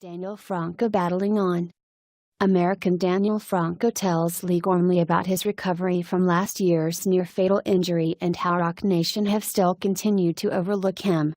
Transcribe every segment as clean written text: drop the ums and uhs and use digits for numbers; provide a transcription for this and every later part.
Daniel Franco battling on. American Daniel Franco tells Lee Gormley about his recovery from last year's near-fatal injury and how RocNation have still continued to overlook him.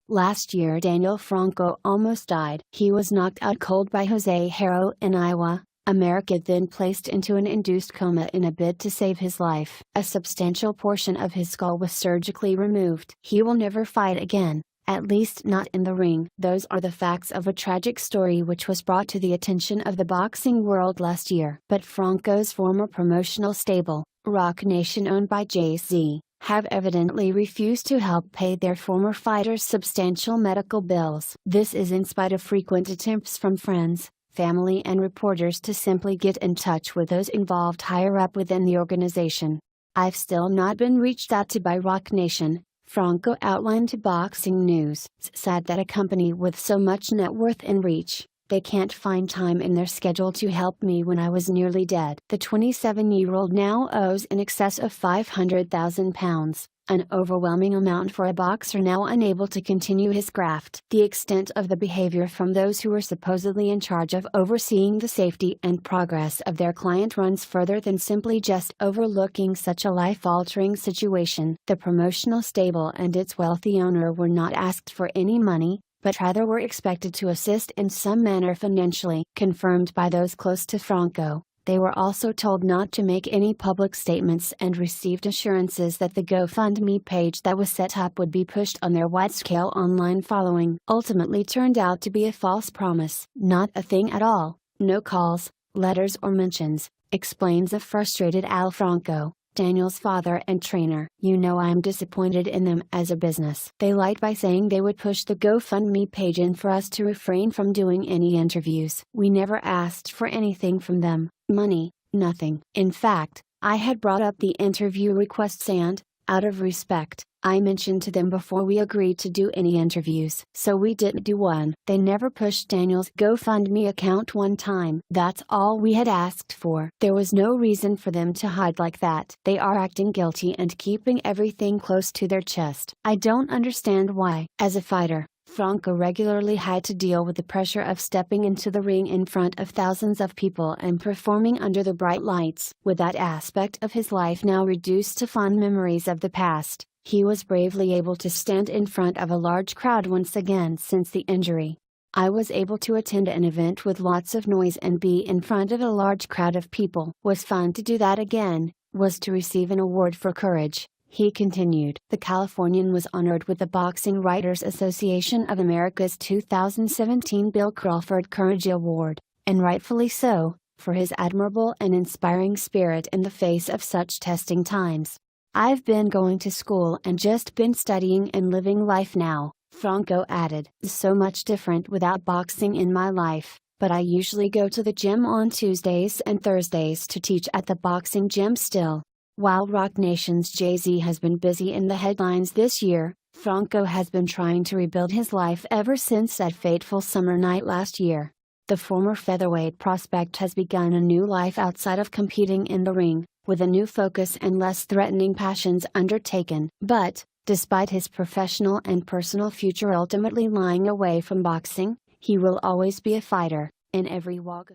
Last year Daniel Franco almost died. He was knocked out cold by Jose Haro in Iowa. America then placed into an induced coma in a bid to save his life. A substantial portion of his skull was surgically removed. He will never fight again. At least not in the ring. Those are the facts of a tragic story which was brought to the attention of the boxing world last year. But Franco's former promotional stable, RocNation owned by Jay-Z, have evidently refused to help pay their former fighters substantial medical bills. This is in spite of frequent attempts from friends, family and reporters to simply get in touch with those involved higher up within the organization. "I've still not been reached out to by RocNation," Franco outlined to Boxing News. "It's sad that a company with so much net worth and reach, they can't find time in their schedule to help me when I was nearly dead." The 27-year-old now owes in excess of £500,000, an overwhelming amount for a boxer now unable to continue his graft. The extent of the behavior from those who were supposedly in charge of overseeing the safety and progress of their client runs further than simply just overlooking such a life-altering situation. The promotional stable and its wealthy owner were not asked for any money, but rather were expected to assist in some manner financially. Confirmed by those close to Franco, they were also told not to make any public statements and received assurances that the GoFundMe page that was set up would be pushed on their wide-scale online following. Ultimately turned out to be a false promise. "Not a thing at all, no calls, letters or mentions," explains a frustrated Al Franco, Daniel's father and trainer. "You know I'm disappointed in them as a business. They lied by saying they would push the GoFundMe page and for us to refrain from doing any interviews. We never asked for anything from them, money, nothing. In fact, I had brought up the interview requests and, out of respect, I mentioned to them before we agreed to do any interviews. So we didn't do one." They never pushed Daniel's GoFundMe account one time. "That's all we had asked for. There was no reason for them to hide like that. They are acting guilty and keeping everything close to their chest. I don't understand why." As a fighter, Franco regularly had to deal with the pressure of stepping into the ring in front of thousands of people and performing under the bright lights. With that aspect of his life now reduced to fond memories of the past, he was bravely able to stand in front of a large crowd once again since the injury. "I was able to attend an event with lots of noise and be in front of a large crowd of people. Was fun to do that again, was to receive an award for courage," he continued. The Californian was honored with the Boxing Writers Association of America's 2017 Bill Crawford Courage Award, and rightfully so, for his admirable and inspiring spirit in the face of such testing times. "I've been going to school and just been studying and living life now," Franco added. "So much different without boxing in my life, but I usually go to the gym on Tuesdays and Thursdays to teach at the boxing gym still." While RocNation's Jay-Z has been busy in the headlines this year, Franco has been trying to rebuild his life ever since that fateful summer night last year. The former featherweight prospect has begun a new life outside of competing in the ring, with a new focus and less threatening passions undertaken. But, despite his professional and personal future ultimately lying away from boxing, he will always be a fighter, in every walk of